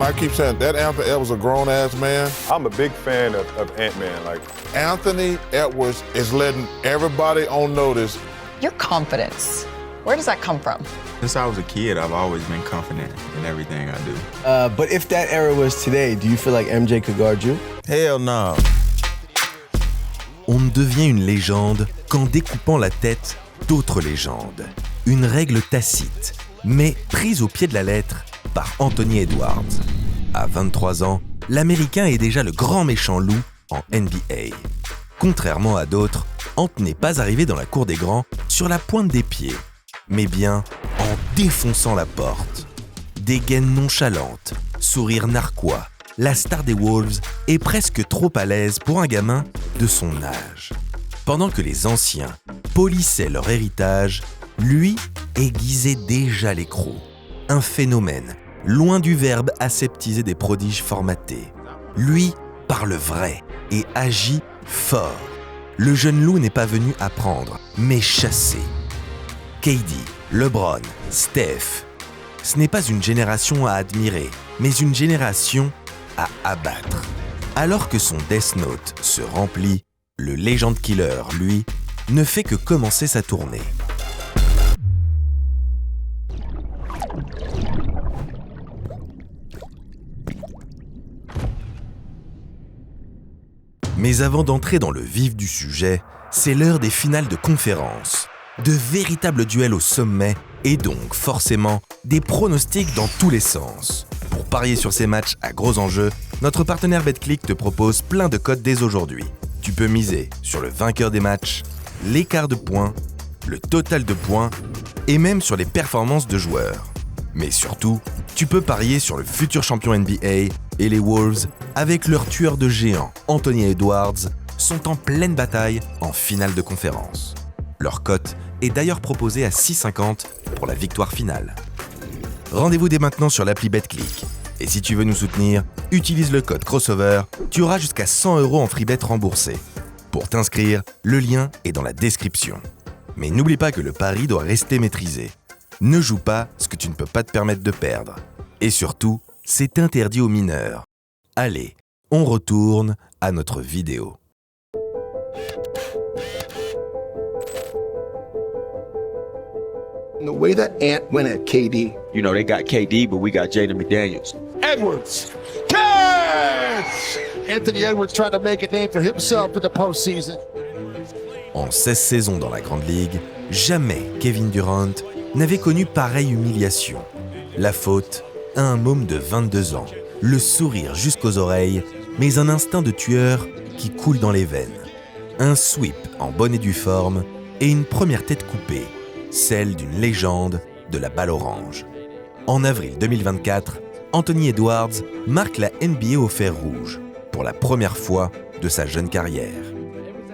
I keep saying that Anthony Edwards is a grown-ass man. I'm a big fan of Ant-Man. Like Anthony Edwards is letting everybody on notice. Your confidence, where does that come from? Since I was a kid, I've always been confident in everything I do. But if that era was today, do you feel like MJ could guard you? Hell no. On devient une légende qu'en découpant la tête d'autres légendes. Une règle tacite, mais prise au pied de la lettre par Anthony Edwards. À 23 ans, l'Américain est déjà le grand méchant loup en NBA. Contrairement à d'autres, Ant n'est pas arrivé dans la cour des grands sur la pointe des pieds, mais bien en défonçant la porte. Dégaine nonchalante, sourire narquois, la star des Wolves est presque trop à l'aise pour un gamin de son âge. Pendant que les anciens polissaient leur héritage, lui aiguisait déjà les crocs. Un phénomène, loin du verbe aseptiser des prodiges formatés. Lui parle vrai et agit fort. Le jeune loup n'est pas venu apprendre, mais chasser. KD, LeBron, Steph. Ce n'est pas une génération à admirer, mais une génération à abattre. Alors que son Death Note se remplit, le Legend Killer, lui, ne fait que commencer sa tournée. Mais avant d'entrer dans le vif du sujet, c'est l'heure des finales de conférence. De véritables duels au sommet et donc forcément des pronostics dans tous les sens. Pour parier sur ces matchs à gros enjeux, notre partenaire BetClick te propose plein de codes dès aujourd'hui. Tu peux miser sur le vainqueur des matchs, l'écart de points, le total de points et même sur les performances de joueurs. Mais surtout, tu peux parier sur le futur champion NBA et les Wolves avec leur tueur de géants, Anthony Edwards, sont en pleine bataille en finale de conférence. Leur cote est d'ailleurs proposée à 6,50 pour la victoire finale. Rendez-vous dès maintenant sur l'appli BetClick. Et si tu veux nous soutenir, utilise le code crossover, tu auras jusqu'à 100 € en free bet remboursé. Pour t'inscrire, le lien est dans la description. Mais n'oublie pas que le pari doit rester maîtrisé. Ne joue pas ce que tu ne peux pas te permettre de perdre. Et surtout, c'est interdit aux mineurs. Allez, on retourne à notre vidéo. The way that Ant went at KD. You know, they got KD, but we got Jaden McDaniels. Edwards. Yes! Anthony Edwards trying to make a name for himself in the postseason. En 16 saisons dans la Grande Ligue, jamais Kevin Durant n'avait connu pareille humiliation. La faute à un môme de 22 ans, le sourire jusqu'aux oreilles, mais un instinct de tueur qui coule dans les veines. Un sweep en bonne et due forme et une première tête coupée, celle d'une légende de la balle orange. En avril 2024, Anthony Edwards marque la NBA au fer rouge, pour la première fois de sa jeune carrière.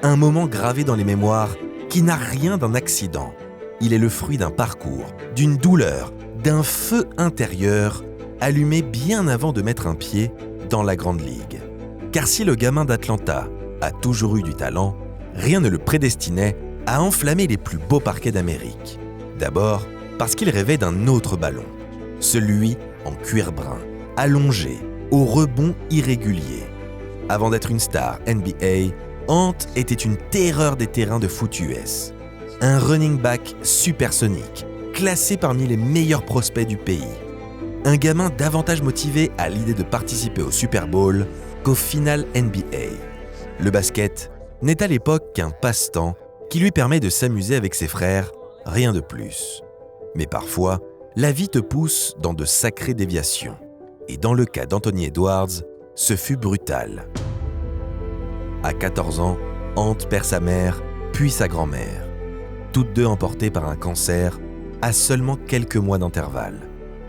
Un moment gravé dans les mémoires qui n'a rien d'un accident. Il est le fruit d'un parcours, d'une douleur, d'un feu intérieur allumé bien avant de mettre un pied dans la Grande Ligue. Car si le gamin d'Atlanta a toujours eu du talent, rien ne le prédestinait à enflammer les plus beaux parquets d'Amérique. D'abord, parce qu'il rêvait d'un autre ballon, celui en cuir brun, allongé, au rebond irrégulier. Avant d'être une star NBA, Ant était une terreur des terrains de foot US. Un running back supersonique, classé parmi les meilleurs prospects du pays. Un gamin davantage motivé à l'idée de participer au Super Bowl qu'au final NBA. Le basket n'est à l'époque qu'un passe-temps qui lui permet de s'amuser avec ses frères, rien de plus. Mais parfois, la vie te pousse dans de sacrées déviations. Et dans le cas d'Anthony Edwards, ce fut brutal. À 14 ans, Ant perd sa mère, puis sa grand-mère. Toutes deux emportées par un cancer, à seulement quelques mois d'intervalle.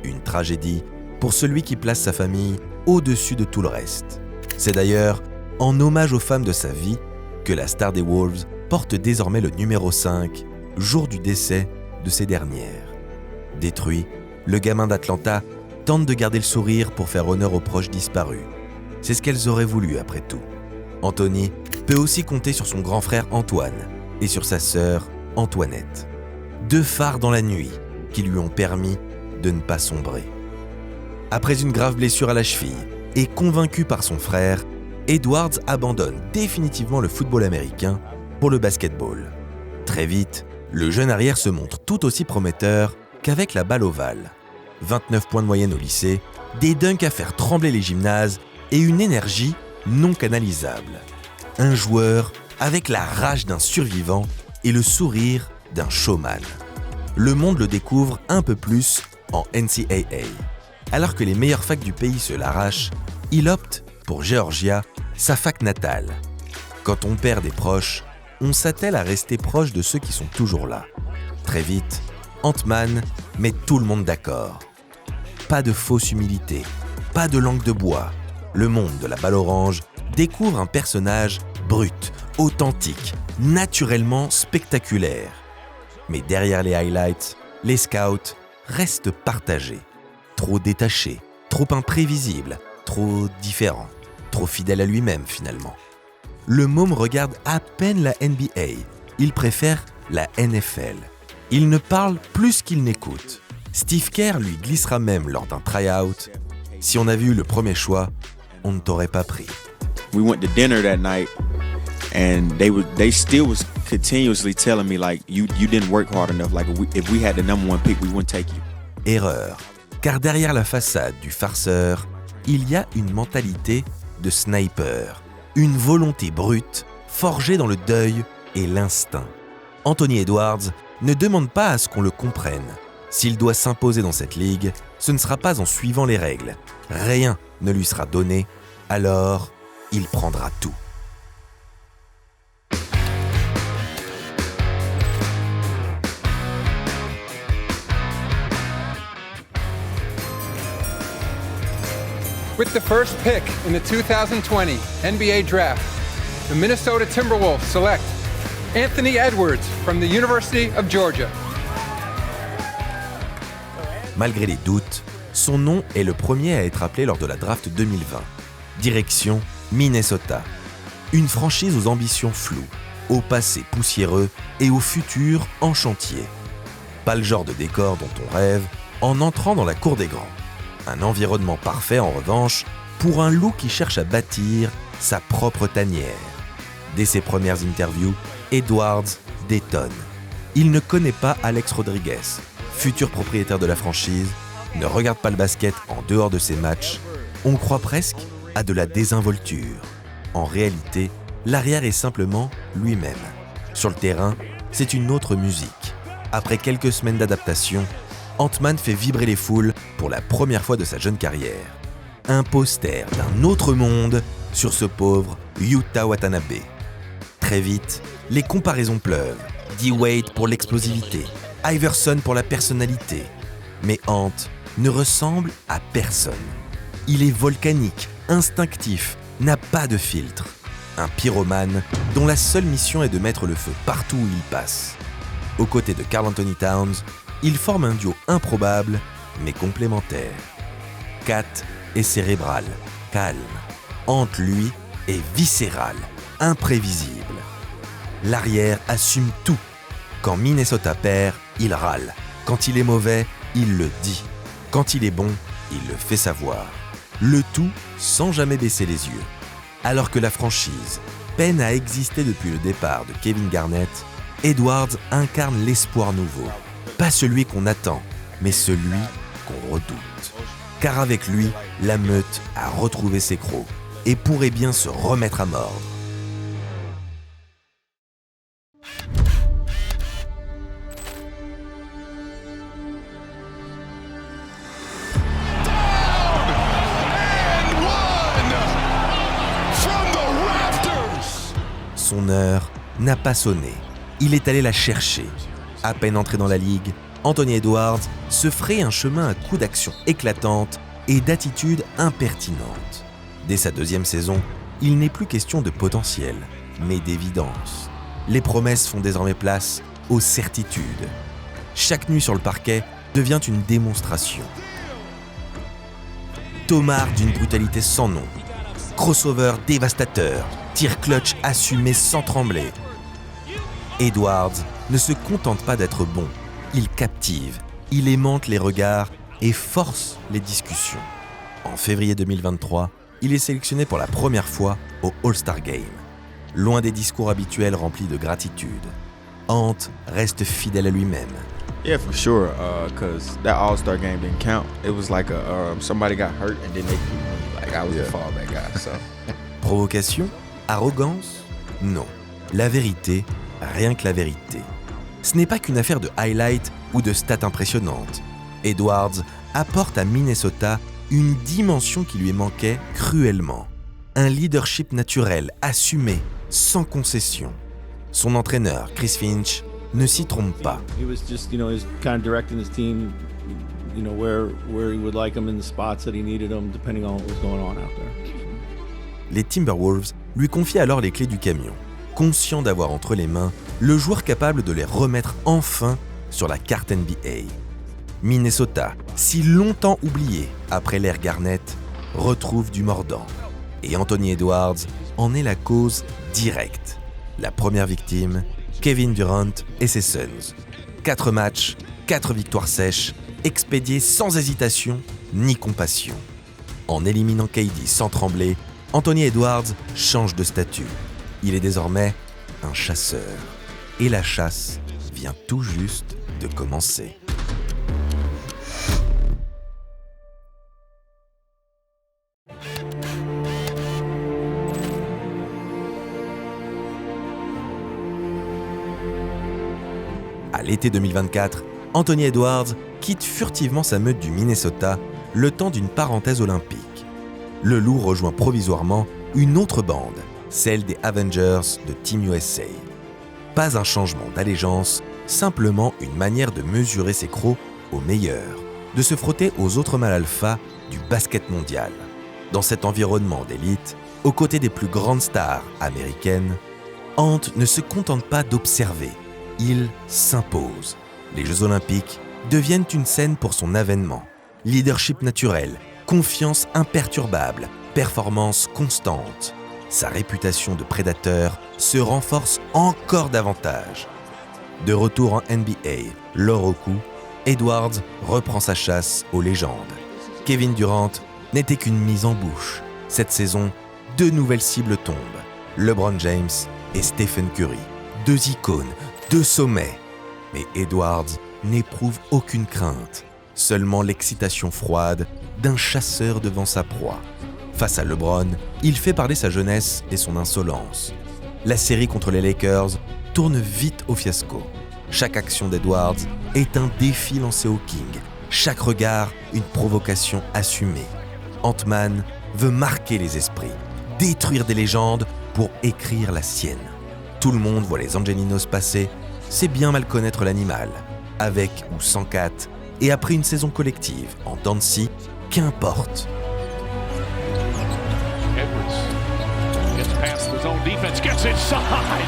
Une tragédie pour celui qui place sa famille au-dessus de tout le reste. C'est d'ailleurs en hommage aux femmes de sa vie que la star des Wolves porte désormais le numéro 5, jour du décès de ces dernières. Détruit, le gamin d'Atlanta tente de garder le sourire pour faire honneur aux proches disparus. C'est ce qu'elles auraient voulu après tout. Anthony peut aussi compter sur son grand frère Antoine et sur sa sœur Antoinette. Deux phares dans la nuit qui lui ont permis de ne pas sombrer. Après une grave blessure à la cheville et convaincu par son frère, Edwards abandonne définitivement le football américain pour le basketball. Très vite, le jeune arrière se montre tout aussi prometteur qu'avec la balle ovale. 29 points de moyenne au lycée, des dunks à faire trembler les gymnases et une énergie non canalisable. Un joueur avec la rage d'un survivant et le sourire d'un showman. Le monde le découvre un peu plus en NCAA. Alors que les meilleures facs du pays se l'arrachent, il opte pour Georgia, sa fac natale. Quand on perd des proches, on s'attelle à rester proche de ceux qui sont toujours là. Très vite, Ant-Man met tout le monde d'accord. Pas de fausse humilité, pas de langue de bois. Le monde de la balle orange découvre un personnage brut, authentique, naturellement spectaculaire. Mais derrière les highlights, les scouts restent partagés. Trop détaché, trop imprévisible, trop différent, trop fidèle à lui-même finalement. Le môme regarde à peine la NBA, il préfère la NFL. Il ne parle plus qu'il n'écoute. Steve Kerr lui glissera même lors d'un try-out « Si on avait eu le premier choix, on ne t'aurait pas pris. » We went to dinner that night, and they still was continuously telling me like you didn't work hard enough. Like if we had the number one pick, we wouldn't take you. Erreur, car derrière la façade du farceur, il y a une mentalité de sniper, une volonté brute, forgée dans le deuil et l'instinct. Anthony Edwards ne demande pas à ce qu'on le comprenne. S'il doit s'imposer dans cette ligue, ce ne sera pas en suivant les règles. Rien ne lui sera donné, alors il prendra tout. With the first pick in the 2020 NBA Draft, the Minnesota Timberwolves select Anthony Edwards from the University of Georgia. Malgré les doutes, son nom est le premier à être appelé lors de la draft 2020. Direction Minnesota. Une franchise aux ambitions floues, au passé poussiéreux et au futur en chantier. Pas le genre de décor dont on rêve en entrant dans la cour des grands. Un environnement parfait en revanche pour un loup qui cherche à bâtir sa propre tanière. Dès ses premières interviews, Edwards détonne. Il ne connaît pas Alex Rodriguez, futur propriétaire de la franchise, ne regarde pas le basket en dehors de ses matchs. On croit presque à de la désinvolture. En réalité, l'arrière est simplement lui-même. Sur le terrain, c'est une autre musique. Après quelques semaines d'adaptation, Ant-Man fait vibrer les foules pour la première fois de sa jeune carrière. Un poster d'un autre monde sur ce pauvre Yuta Watanabe. Très vite, les comparaisons pleuvent. D-Wade pour l'explosivité, Iverson pour la personnalité. Mais Ant ne ressemble à personne. Il est volcanique, instinctif, n'a pas de filtre. Un pyromane dont la seule mission est de mettre le feu partout où il passe. Aux côtés de Karl Anthony Towns, ils forment un duo improbable, mais complémentaire. Kat est cérébral, calme. Ant, lui, est viscéral, imprévisible. L'arrière assume tout. Quand Minnesota perd, il râle. Quand il est mauvais, il le dit. Quand il est bon, il le fait savoir. Le tout sans jamais baisser les yeux. Alors que la franchise peine à exister depuis le départ de Kevin Garnett, Edwards incarne l'espoir nouveau. Pas celui qu'on attend, mais celui qu'on redoute. Car avec lui, la meute a retrouvé ses crocs et pourrait bien se remettre à mordre. Son heure n'a pas sonné. Il est allé la chercher. À peine entré dans la ligue, Anthony Edwards se fraye un chemin à coups d'actions éclatantes et d'attitudes impertinentes. Dès sa deuxième saison, il n'est plus question de potentiel, mais d'évidence. Les promesses font désormais place aux certitudes. Chaque nuit sur le parquet devient une démonstration. Tomard d'une brutalité sans nom. Crossover dévastateur, tir clutch assumé sans trembler. Edwards ne se contente pas d'être bon, il captive, il aimante les regards et force les discussions. En février 2023, il est sélectionné pour la première fois au All-Star Game. Loin des discours habituels remplis de gratitude, Ant reste fidèle à lui-même. Yeah, for sure. Cause that All-Star game didn't count. It was like somebody got hurt and then they beat me. Like I was the fallback guy. So. Provocation? Arrogance? Non. La vérité, rien que la vérité. Ce n'est pas qu'une affaire de highlights ou de stats impressionnantes. Edwards apporte à Minnesota une dimension qui lui manquait cruellement. Un leadership naturel, assumé, sans concession. Son entraîneur, Chris Finch, ne s'y trompe pas. He was just, he was kind of directing his team, where he would like them in the spots that he needed them, depending on what was going on out there. Les Timberwolves lui confient alors les clés du camion, conscient d'avoir entre les mains le joueur capable de les remettre enfin sur la carte NBA. Minnesota, si longtemps oublié après l'ère Garnett, retrouve du mordant. Et Anthony Edwards en est la cause directe. La première victime, Kevin Durant et ses Suns. 4 matchs, 4 victoires sèches, expédiées sans hésitation ni compassion. En éliminant KD sans trembler, Anthony Edwards change de statut. Il est désormais un chasseur. Et la chasse vient tout juste de commencer. À l'été 2024, Anthony Edwards quitte furtivement sa meute du Minnesota le temps d'une parenthèse olympique. Le Loup rejoint provisoirement une autre bande, celle des Avengers de Team USA. Pas un changement d'allégeance, simplement une manière de mesurer ses crocs au meilleur, de se frotter aux autres mâles alpha du basket mondial. Dans cet environnement d'élite, aux côtés des plus grandes stars américaines, Ant ne se contente pas d'observer, il s'impose. Les Jeux Olympiques deviennent une scène pour son avènement. Leadership naturel, confiance imperturbable, performance constante. Sa réputation de prédateur se renforce encore davantage. De retour en NBA, l'or au cou, Edwards reprend sa chasse aux légendes. Kevin Durant n'était qu'une mise en bouche. Cette saison, 2 nouvelles cibles tombent. LeBron James et Stephen Curry. 2 icônes, 2 sommets. Mais Edwards n'éprouve aucune crainte, seulement l'excitation froide d'un chasseur devant sa proie. Face à LeBron, il fait parler sa jeunesse et son insolence. La série contre les Lakers tourne vite au fiasco. Chaque action d'Edwards est un défi lancé au King. Chaque regard, une provocation assumée. Ant-Man veut marquer les esprits, détruire des légendes pour écrire la sienne. Tout le monde voit les Angelinos passer, c'est bien mal connaître l'animal. Avec ou sans Kat, et après une saison collective en dents de scie, qu'importe. Edwards gets past his own defense, gets inside.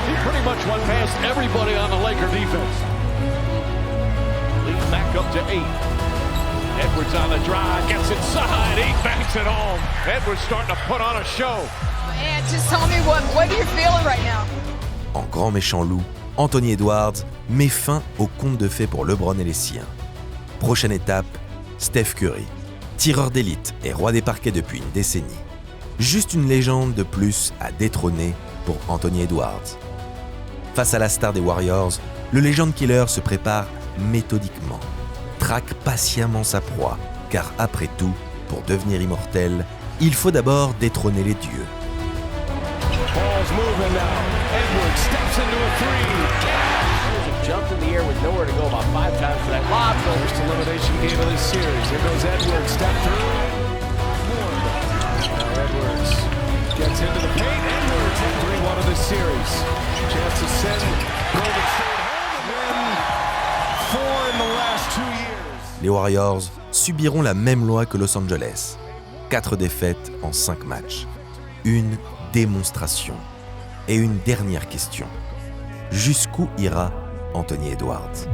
He pretty much went past everybody on the Laker defense. Leads back up to 8. Edwards on the drive, gets inside, he banks it home. Edwards starting to put on a show. Man, just tell me what are you feeling right now? En grand méchant loup, Anthony Edwards met fin au conte de fées pour LeBron et les siens. Prochaine étape, Steph Curry, tireur d'élite et roi des parquets depuis une décennie. Juste une légende de plus à détrôner pour Anthony Edwards. Face à la star des Warriors, le Legend Killer se prépare méthodiquement, traque patiemment sa proie, car après tout, pour devenir immortel, il faut d'abord détrôner les dieux. Ball's moving now. Edwards steps into a 3. Jumped in the air with nowhere to go about 5 times for that lob. First elimination game of this series. Here goes Edwards, step through. Now Edwards gets into the paint. Edwards at 3-1 of this series. Chance to send Golden State home and then 4 in the last 2 years. Les Warriors subiront la même loi que Los Angeles. 4 défaites en 5 matchs. Une démonstration. Et une dernière question. Jusqu'où ira Anthony Edwards?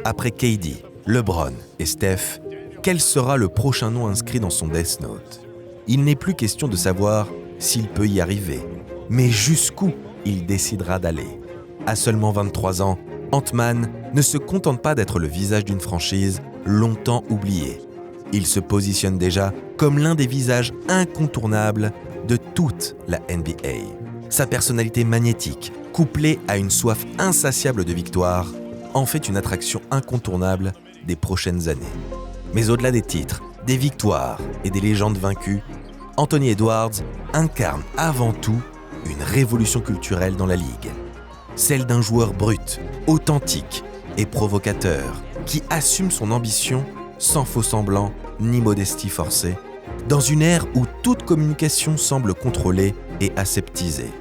Après KD, LeBron et Steph, quel sera le prochain nom inscrit dans son Death Note? Il n'est plus question de savoir s'il peut y arriver, mais jusqu'où il décidera d'aller. À seulement 23 ans, Ant-Man ne se contente pas d'être le visage d'une franchise longtemps oubliée. Il se positionne déjà comme l'un des visages incontournables de toute la NBA. Sa personnalité magnétique, couplée à une soif insatiable de victoire, en fait une attraction incontournable des prochaines années. Mais au-delà des titres, des victoires et des légendes vaincues, Anthony Edwards incarne avant tout une révolution culturelle dans la ligue. Celle d'un joueur brut, authentique et provocateur, qui assume son ambition sans faux-semblant ni modestie forcée, dans une ère où toute communication semble contrôlée et aseptisée.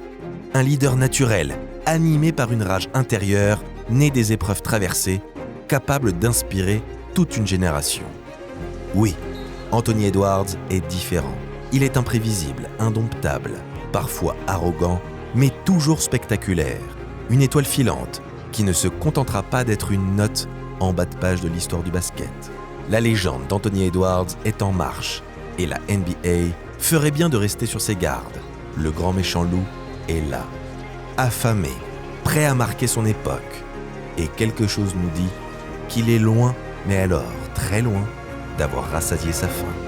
Un leader naturel, animé par une rage intérieure, née des épreuves traversées, capable d'inspirer toute une génération. Oui, Anthony Edwards est différent. Il est imprévisible, indomptable, parfois arrogant, mais toujours spectaculaire. Une étoile filante qui ne se contentera pas d'être une note en bas de page de l'histoire du basket. La légende d'Anthony Edwards est en marche et la NBA ferait bien de rester sur ses gardes. Le grand méchant loup est là, affamé, prêt à marquer son époque. Et quelque chose nous dit qu'il est loin, mais alors très loin, d'avoir rassasié sa faim.